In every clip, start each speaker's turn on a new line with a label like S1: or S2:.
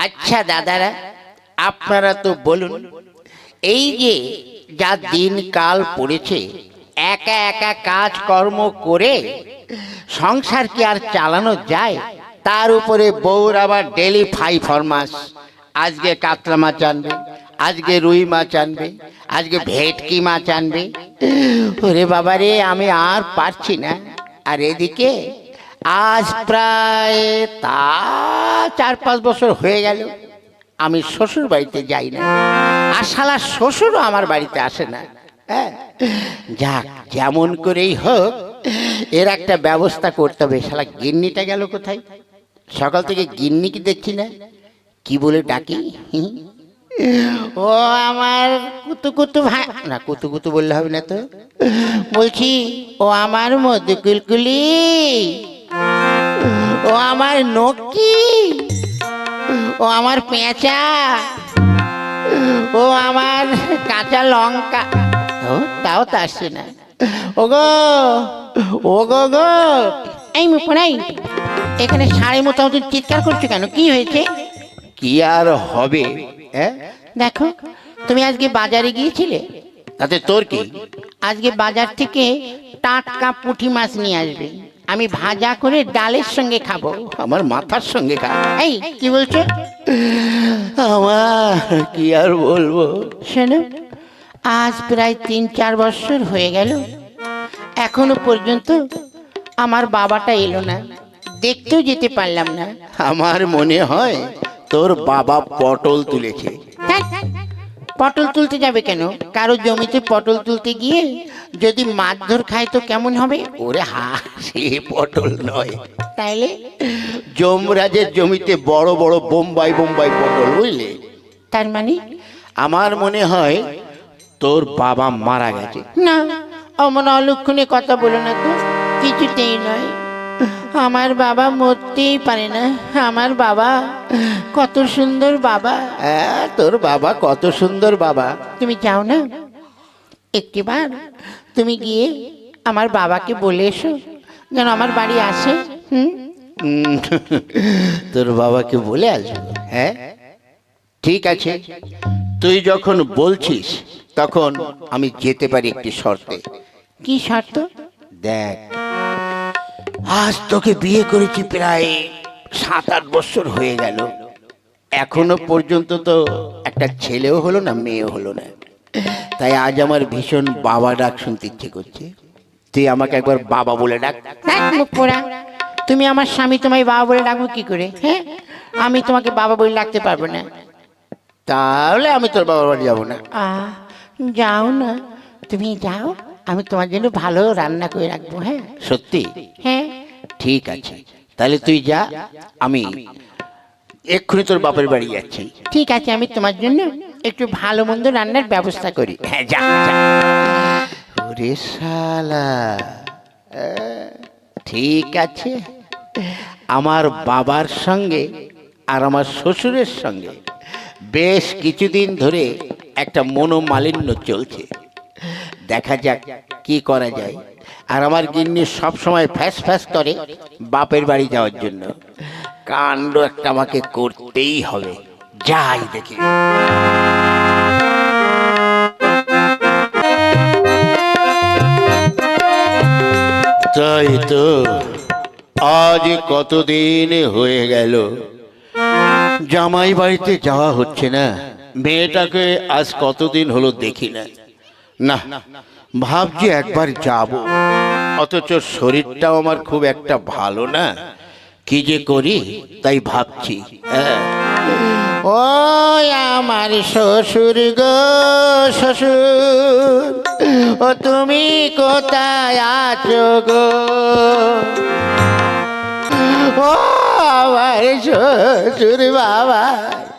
S1: আচ্ছা দাদারা, আপনারা তো বলুন, এই যে যা দিনকাল পড়েছে, একা একা কাজকর্ম করে সংসার কি আর চালানো যায়? তার উপরে বউর আবার ডেলি ফাই ফরমাস, আজকে কাতলা মাছ আনবে, আজকে রুই মাছ আনবে, আজকে ভেটকি মাছ আনবে। ওরে বাবা রে, আমি আর পারছি না। আর এদিকে আজ প্রায় তা 4-5 বছর হয়ে গেল আমি শ্বশুর বাড়িতে যাই না, আর শালা শ্বশুরও আমার বাড়িতে আসে না। হ্যাঁ, যাক, যেমন করেই হোক এর একটা ব্যবস্থা করতে হবে। শালা গিন্নিটা গেল কোথায়? সকাল থেকে গিন্নি কি দেখছি না, কি বলে ডাকি? ও আমার কুতু কুতু ভাই, না কুতু কুতু বললে হবে না তো, বলছি ও আমার মধু কুলকুলি, ও আমার নকি, ও আমার পেঁচা, ও আমার কাঁচা লঙ্কা। ও তাও তো আসছে না। ও গো, ও গো গো, এই মুখনাই, এখানে সাড়ে মতো চিৎকার করছো কেন? কি হয়েছে? কি আর হবে, দেখো তুমি আজকে বাজারে গিয়েছিলে, তাতে তোর কি? আজকে বাজার থেকে টাটকা পুঁটি মাছ নিয়ে আসবে, আমি ভাজা করে ডালের সঙ্গে খাবো। আমার মাথার সঙ্গে খাবো? এই কি বলছো? আমার কি আর বলবো, শোনো, আজ প্রায় 3-4 বছর হয়ে গেল, এখনো পর্যন্ত আমার বাবাটা এলো না, দেখতেও যেতে পারলাম না। আমার মনে হয় তোর বাবা পটল তুলেছে। পটল তুলতে যাবে কেন? কারো জমিতে পটল তুলতে গিয়ে যদি মারধর খায় তো কেমন হবে? ওরে হা, সে পটল নয়, তাইলে যমরাজের জমিতে বড় বড় বোম্বাই বোম্বাই পটল, বুঝলে? তার মানে আমার মনে হয় তোর বাবা মারা গেছে। না, অমন অলক্ষণে কথা বলো না তো, কিছুতেই নয়, আমার বাবা মরতেই পারে না। আমার বাবা কত সুন্দর বাবা। তোর বাবা কত সুন্দর বাবা। তুমি যাও না, একটিবার তুমি গিয়ে আমার বাবাকে বলে এসো যেন আমার বাড়ি আসে। তোর বাবাকে বলে আসবো? হ্যাঁ ঠিক আছে, তুই যখন বলছিস তখন আমি যেতে পারি একটি শর্তে। কি শর্ত? দেখ, আজ তোকে বিয়ে করেছি প্রায় 7-8 বছর হয়ে গেল, এখনো পর্যন্ত তো একটা ছেলেও হলো না, মেয়েও হলো না। তাই আজ আমার ভীষণ বাবা ডাক শুনতে ইচ্ছে করছে। তুই আমাকে একবার বাবা বলে ডাক। মুখ পোড়া, তুমি আমার স্বামী, তোমায় বাবা বলে ডাকবো কি করে? হ্যাঁ, আমি তোমাকে বাবা বলে ডাকতে পারবো না। তাহলে আমি তোর বাবার বাড়ি যাবো না। যাও না, তুমি যাও, আমি তোমার জন্য ভালো রান্না করে রাখবো। হ্যাঁ সত্যি? হ্যাঁ ঠিক আছে, তাহলে তুই যা, আমি এক্ষুনি তোর বাপের বাড়ি যাচ্ছি। ঠিক আছে, আমি তোমার জন্য একটু ভালো মন্দ রান্নার ব্যবস্থা করি। হ্যাঁ যা যা। ওরে শালা, ঠিক আছে, আমার বাবার সঙ্গে আর আমার শ্বশুরের সঙ্গে বেশ কিছুদিন ধরে একটা মনোমালিন্য চলছে, দেখা যাক কি করা যায়। আর আমার গিন্নি সব সময় ফ্যাস ফ্যাস করে বাপের বাড়ি যাওয়ার জন্য, কাণ্ড একটা আমাকে করতেই হবে। যাই দেখি। তাই তো, আজ কতদিন হয়ে গেল জামাই বাড়িতে যাওয়া হচ্ছে না। মেয়েটাকে আজ কতদিন হলো দেখি না। না, ভাবছি একবার যাব, অথচ শরীরটাও আমার খুব একটা ভালো না, কি যে করি তাই ভাবছি। ও আমার শ্বশুর গো, শ্বশুর, ও তুমি কোথায় আছো গো? ও আমার শ্বশুর বাবা।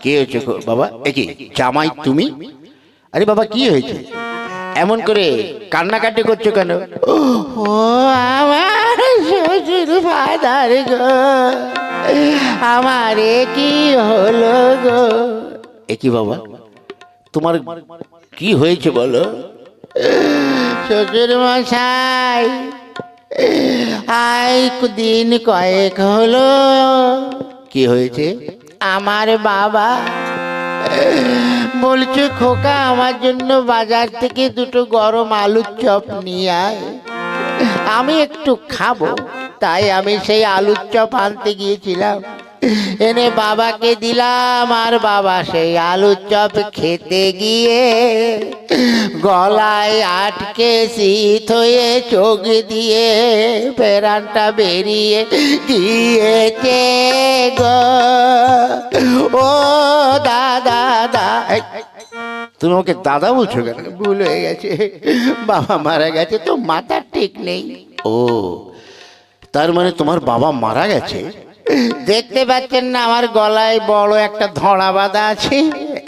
S1: কি হয়েছে বাবা? একই জামাই তুমি? আরে বাবা কি হয়েছে, এমন করে কান্নাকাটি করছো কেন? ও আমার শ্বশুর ফাদার গো, আমার কি হলো গো? একই বাবা, তোমার কি হয়েছে বলো? শ্বশুর মশাই, আই দিন কয়েক হলো কি হয়েছে? আমার বাবা বলছে, খোকা আমার জন্য বাজার থেকে দুটো গরম আলুর চপ নিয়ে আয়, আমি একটু খাবো। তাই আমি সেই আলুর চপ আনতে গিয়েছিলাম, এনে বাবাকে দিলাম। আর বাবা সেই আলুর চপ খেতে গিয়ে গলায় আটকে শীত হয়ে চোখ দিয়ে প্রাণটা বেরিয়ে গিয়েছে গো। ও দাদা দা, তুমি আমাকে দাদা বলছো কেন? ভুল হয়ে গেছে, বাবা মারা গেছে তো, মাথার ঠিক নেই। ও, তার মানে তোমার বাবা মারা গেছে? দেখতে পাচ্ছেন না আমার গলায় বড় একটা ধড়া বাঁধা আছে?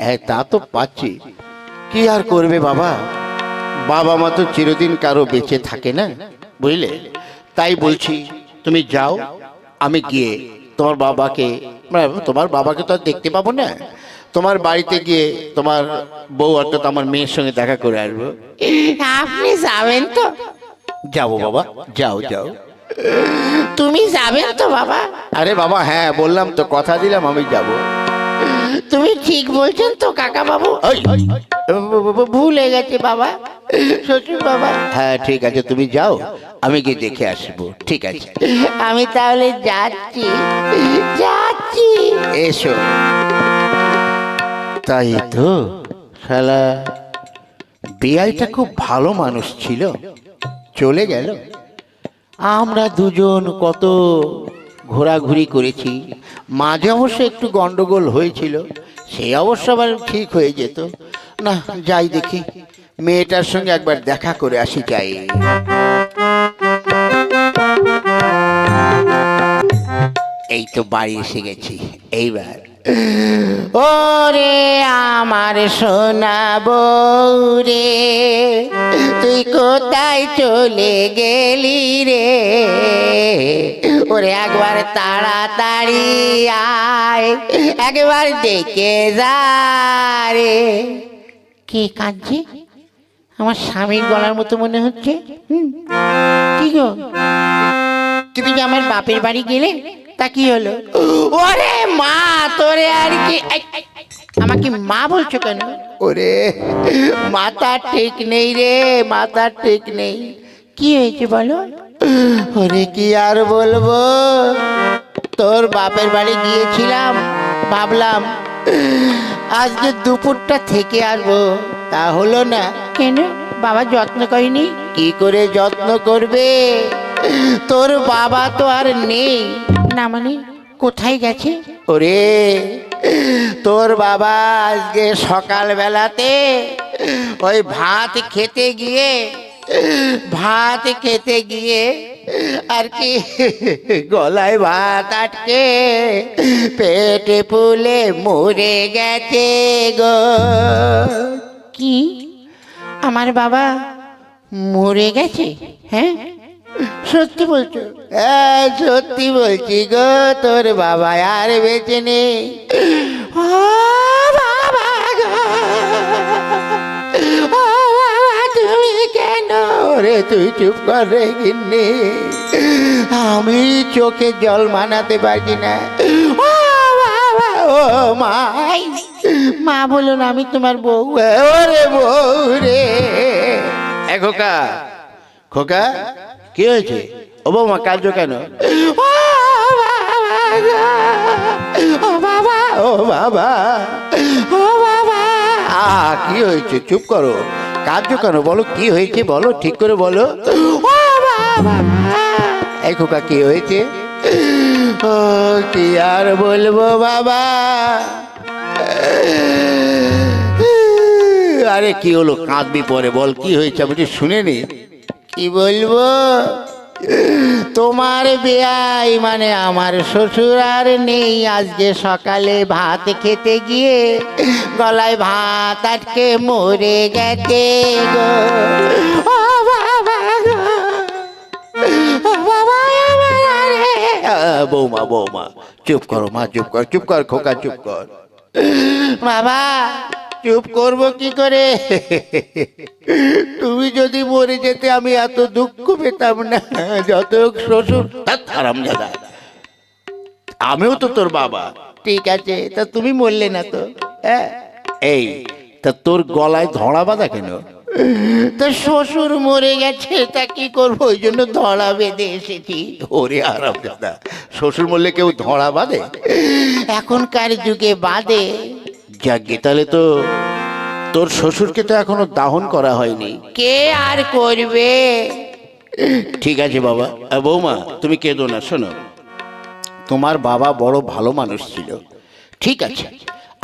S1: হ্যাঁ, তা তো পাচ্ছি। কি আর করবে বাবা, বাবা মা তো চিরদিন কারো বেঁচে থাকে না, বুঝলে? তাই বলছি তুমি যাও, আমি গিয়ে তোমার বাবাকে তো আর দেখতে পাবো না, তোমার বাড়িতে গিয়ে তোমার বউ অর্থাৎ আমার মেয়ের সঙ্গে দেখা করে আসবো। আপনি যাবেন তো? যাবো বাবা, যাও যাও। তুমি যাবেন তো বাবা? আরে বাবা হ্যাঁ, বললাম তো, কথা দিলাম আমি যাব। তুমি ঠিক বলছেন তো কাকা বাবু? ভুলে গেছে বাবা, শ্বশুর বাবা। হ্যাঁ ঠিক আছে, তুমি যাও, আমি গিয়ে দেখে আসবো। ঠিক আছে, আমি তাহলে যাচ্ছি যাচ্ছি। এসো। তাই তো, শালা বেয়াইটা খুব ভালো মানুষ ছিল, চলে গেল। আমরা দুজন কত ঘোরাঘুরি করেছি, মাঝে অবশ্য একটু গন্ডগোল হয়েছিল, সে অবশ্য আবার ঠিক হয়ে যেত। না, যাই দেখি, মেয়েটার সঙ্গে একবার দেখা করে আসি, যাই। এই তো বাড়ি এসে গেছি, এইবার ওরে আমার সোনা বউ রে, তুই কোথায় চলে গেলি রে? ওরে একবার তাড়াতাড়ি আয়, একবার দেখে যা রে। কে কাঁদছে? আমার স্বামীর গলার মতো মনে হচ্ছে। কি গো, তুমি যে আমার বাপের বাড়ি গেলে, তা কি হলো? ওরে মা, তোরে আর কি, আমাকে মা বলছো কেন? ওরে মাথা ঠিক নেই রে, মাথা ঠিক নেই। কি হয়েছে বলো? ওরে কি আর বলবো, তোর বাপের বাড়ি গিয়েছিলাম, ভাবলাম আজকে দুপুরটা থেকে আসবো, তা হলো না। কেন, বাবা যত্ন করেনি? কি করে যত্ন করবে, তোর বাবা তো আর নেই। না মানে, কোথায় গেছে? ওরে তোর বাবা আজকে সকাল বেলাতে ওই ভাত খেতে গিয়ে আর কি গলায় ভাত আটকে পেটে ফুলে মরে গেছে গো। কি, আমার বাবা মরে গেছে? হ্যাঁ সত্যি বলছো? হ্যাঁ সত্যি বলছি গো, তোর বাবা আর বেঁচে নেই। ও বাবা গো, ও বাবা তুমি কেন? রে তুই চুপ কর রে গিন্নি, আমি চোখে জল মানাতে পারছি না। ও বাবা, ও মাই, মা বলো না, আমি তোমার বউ। ওরে বউ রে। এ খোকা, খোকা কি হয়েছে? ও বৌমা কাঁদছো কেন? ও বাবা, ও বাবা, ও বাবা। কি হয়েছে? চুপ করো, কাঁদছো কেন? বলো কি হয়েছে, বলো ঠিক করে বলো। ও বাবা। এই খোকা কি হয়েছে? ও কি আর বলবো বাবা। আরে কি হলো, কাঁদবি পরে, বল কি হয়েছে, আমি তো শুনে নি। কি বলবো, তোমার বেয়াই মানে আমার শ্বশুর আর নেই। আজকে সকালে ভাত খেতে গিয়ে গলায় ভাত আটকে মরে গেছে গো। ও বাবা গো, ও বাবা আমার রে। বৌমা বৌমা চুপ করো মা, চুপ কর, চুপ কর খোকা, চুপ কর। বাবা চুপ করবো কি করে? তুমি যদি মরে যেতে আমি এত দুঃখ পেতাম না। যত শ্বশুর হারামজাদা, আমিও তো তোর বাবা। ঠিক আছে, তা তুমি মরলে না তো? হ্যাঁ, এই তা তোর গলায় ধরা বাঁধা কেন? তো শ্বশুর মরে গেছে, তা কি করবো, ওই জন্য ধরা বেঁধে এসেছি। ওরে আরাম দাদা, শ্বশুর মরলে কেউ ধরা বাঁধে? এখনকার যুগে বাঁধে। যাকে, তাহলে তো তোর শ্বশুরকে তো এখনো দাহন করা হয়নি। কে আর করবে? ঠিক আছে বাবা। বৌমা, তুমি কেঁদো না, শোনো, তোমার বাবা বড় ভালো মানুষ ছিল। ঠিক আছে,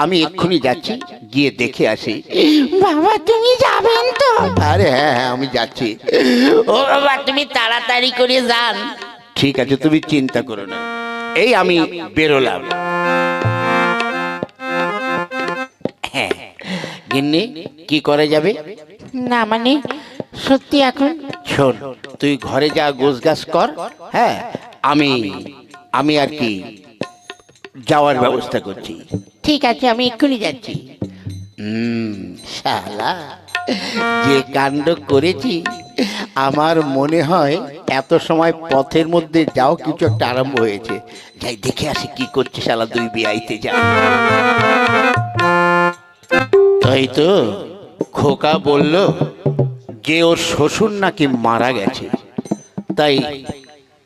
S1: আমি এক্ষুনি যাচ্ছি, গিয়ে দেখে আসি। বাবা, তুমি যাবেন তো? আরে হ্যাঁ হ্যাঁ, আমি যাচ্ছি। ও বাবা, তুমি তাড়াতাড়ি করে যান। ঠিক আছে, তুমি চিন্তা করো না, এই আমি বেরোলাম। হ্যাঁ গিন্নি, কি করে যাবে? না মানে সত্যি এখন? শোন, তুই ঘরে যা, গোছগাছ কর। হ্যাঁ, আমি আমি আর কি যাওয়ার ব্যবস্থা করছি। ঠিক আছে, আমি এক্ষুনি যাচ্ছি। শালা, যে কাণ্ড করেছি, আমার মনে হয় এত সময় পথের মধ্যে যাও কিছু একটা আরম্ভ হয়েছে। যাই দেখে আসি কি করছে শালা দুই বিয়াইতে যা। তাই তো খোকা বলল যে ওর শ্বশুর নাকি মারা গেছে, তাই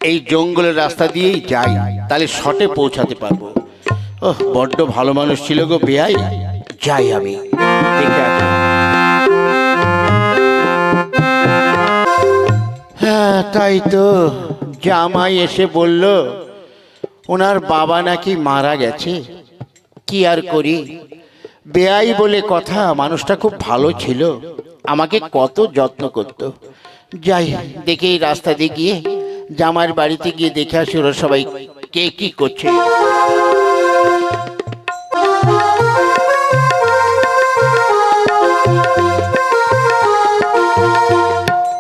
S1: এই জঙ্গলের রাস্তা দিয়েই যাই, তাহলে শটে পৌঁছাতে পারবো। ওহ, বড্ড ভালো মানুষ ছিল গো বেয়াই। যাই আমি দেখে আসি। হ্যাঁ, তাই তো জামাই এসে বলল ওনার বাবা নাকি মারা গেছে। কি আর করি, বেয়াই বলে কথা, মানুষটা খুব ভালো ছিল, আমাকে কত যত্ন করত। যাই দেখে এই রাস্তা দিয়ে গিয়ে জামার বাড়িতে গিয়ে দেখে আসি ওরা সবাই কে কি করছে।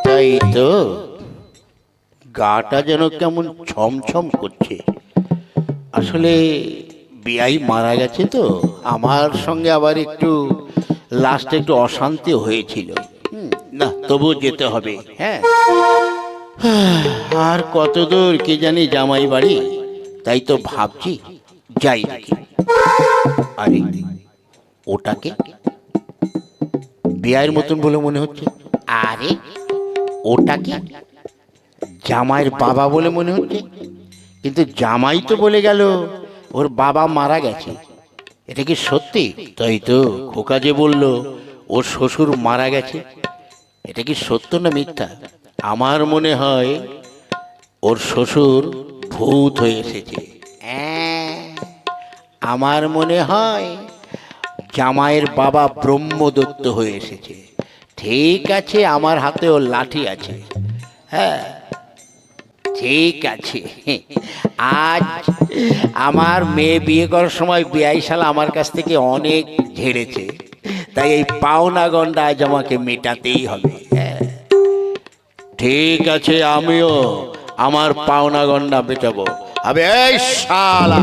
S1: তাই তো গাটা যেন কেমন ছমছম করছে। আসলে বেয়াই মারা গেছে তো, আমার সঙ্গে আবার একটু লাস্টে একটু অশান্তি হয়েছিল। না, তবু যেতে হবে। হ্যাঁ, আর কত দূর কে জানি জামাই বাড়ি, তাই তো ভাবছি যাই নাকি। আরে ওটাকে বেয়াইয়ের মতন বলে মনে হচ্ছে। আরে ওটাকে জামাইয়ের বাবা বলে মনে হচ্ছে, কিন্তু জামাই তো বলে গেল ওর বাবা মারা গেছে। এটা কি সত্যি? তাই তো খোকা যে বলল ওর শ্বশুর মারা গেছে, এটা কি সত্য না মিথ্যা? আমার মনে হয় ওর শ্বশুর ভূত হয়ে এসেছে। আমার মনে হয় জামাইয়ের বাবা ব্রহ্মদত্ত হয়ে এসেছে। ঠিক আছে, আমার হাতে ওর লাঠি আছে। হ্যাঁ ঠিক আছে, আজ আমার মেয়ে বিয়ে করার সময় বেয়াই শালা আমার কাছ থেকে অনেক ঝেড়েছে, তাই এই পাওনা গন্ডা আজ আমাকে মেটাতেই হবে। হ্যাঁ ঠিক আছে, আমিও আমার পাওনা গন্ডা মেটাবো। আবে এই শালা,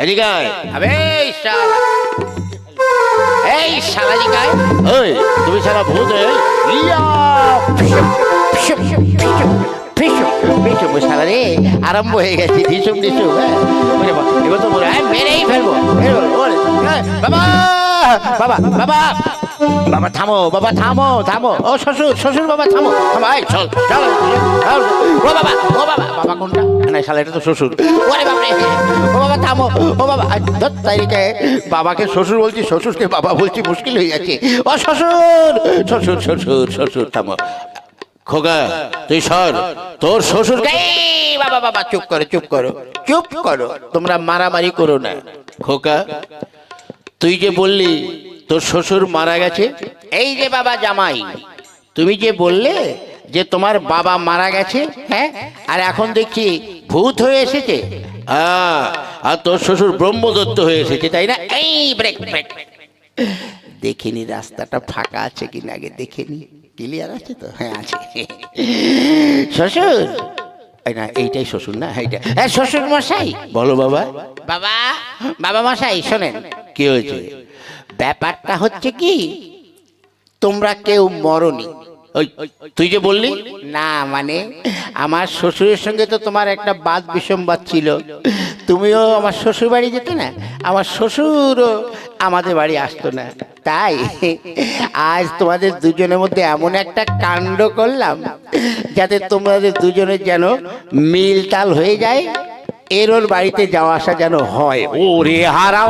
S1: এদিকে আয়। আবে এই শালা, এই শালা এদিকে আয়। ওই তুমি শালা ভূত হয়ে শালা রে, আরম্ভ হয়ে গেছে ধিসুম ধিসুম। এবার তো মেরেই ফেলবো। বাবা বাবা বাবা বাবা থামো, বাবা থামো থামো। ও শ্বশুর, শ্বশুর বাবা থামো থামো। চল চল। ও বাবা, ও বাবা, বাবা কোনটা? না শালা, এটা তো শ্বশুর। ওরে বাবা, ও বাবা থামো। ও বাবা, তাইকে বাবাকে শ্বশুর বলছি, শ্বশুরকে বাবা বলছি, মুশকিল হয়ে যাচ্ছে। ও শ্বশুর, শ্বশুর শ্বশুর শ্বশুর থামো। খোকা তুই সর, তোর শ্বশুর। বাবা বাবা চুপ করো, চুপ করো, চুপ করো, তোমরা মারামারি করো না। খোকা, তুই যে বললি তোর শ্বশুর মারা গেছে, এই যে বাবা জামাই, তুমি যে বললে যে তোমার বাবা মারা গেছে, হ্যাঁ, আর এখন দেখছি ভূত হয়ে এসেছে। আর তোর শ্বশুর ব্রহ্মদত্ত হয়ে এসেছে, তাই না? এই ব্রেক ব্রেক, দেখিনি রাস্তাটা ফাঁকা আছে কিনা, আগে দেখেনি। ক্লিয়ার আছে তো? হ্যাঁ আছে। শ্বশুর, না এইটাই শ্বশুর না, এইটা। হ্যাঁ শ্বশুর মশাই। বলো বাবা। বাবা, বাবা মশাই শোনেন। কি হয়েছে? ব্যাপারটা হচ্ছে কি, তোমরা কেউ মরনি। ওই তুই যে বললি না, মানে আমার শ্বশুরের সঙ্গে তো তোমার একটা বাদ বিসম্বাদ ছিল, তুমিও আমার শ্বশুর বাড়ি যেতে না, আমার শ্বশুরও আমাদের বাড়ি আসতো না। তাই আজ তোমাদের দুজনের মধ্যে এমন একটা কাণ্ড করলাম যাতে তোমাদের দুজনের যেন মিল তাল হয়ে যায়, এর ওর বাড়িতে যাওয়া আসা যেন হয়। ওরে হারাম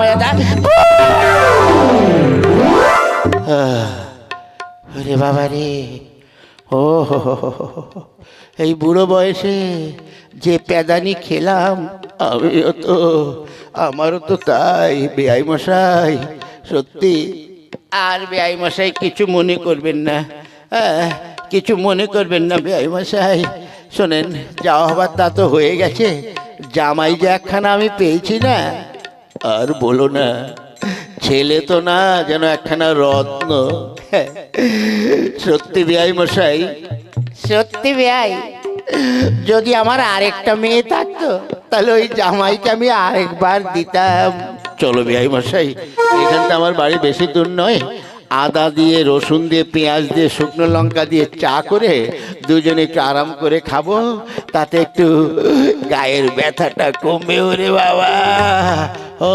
S1: রে বাবা রে, ও এই বুড়ো বয়সে যে প্যাদানি খেলাম আমিও তো, আমারও তো তাই। বেআই মশাই সত্যি, আর বেআই মশাই কিছু মনে করবেন না, কিছু মনে করবেন না বেআই মশাই। শোনেন, যাওয়া হবার তা তো হয়ে গেছে, জামাই যে একখানা আমি পেয়েছি না, আর বলো না, ছেলে তো না, যেন একখানা রত্ন। সত্যি বেআই মশাই, সত্যি বেআই, যদি আমার আরেকটা মেয়ে থাকতো তাহলে ওই জামাইকে আমি আরেকবার দিতাম। চলো বেআই মশাই, এখানটা আমার বাড়ি বেশি দূর নয়, আদা দিয়ে, রসুন দিয়ে, পেঁয়াজ দিয়ে, শুকনো লঙ্কা দিয়ে চা করে দুজনে একটু আরাম করে খাবো, তাতে একটু গায়ের ব্যথাটা কমবে। ওরে বাবা, ও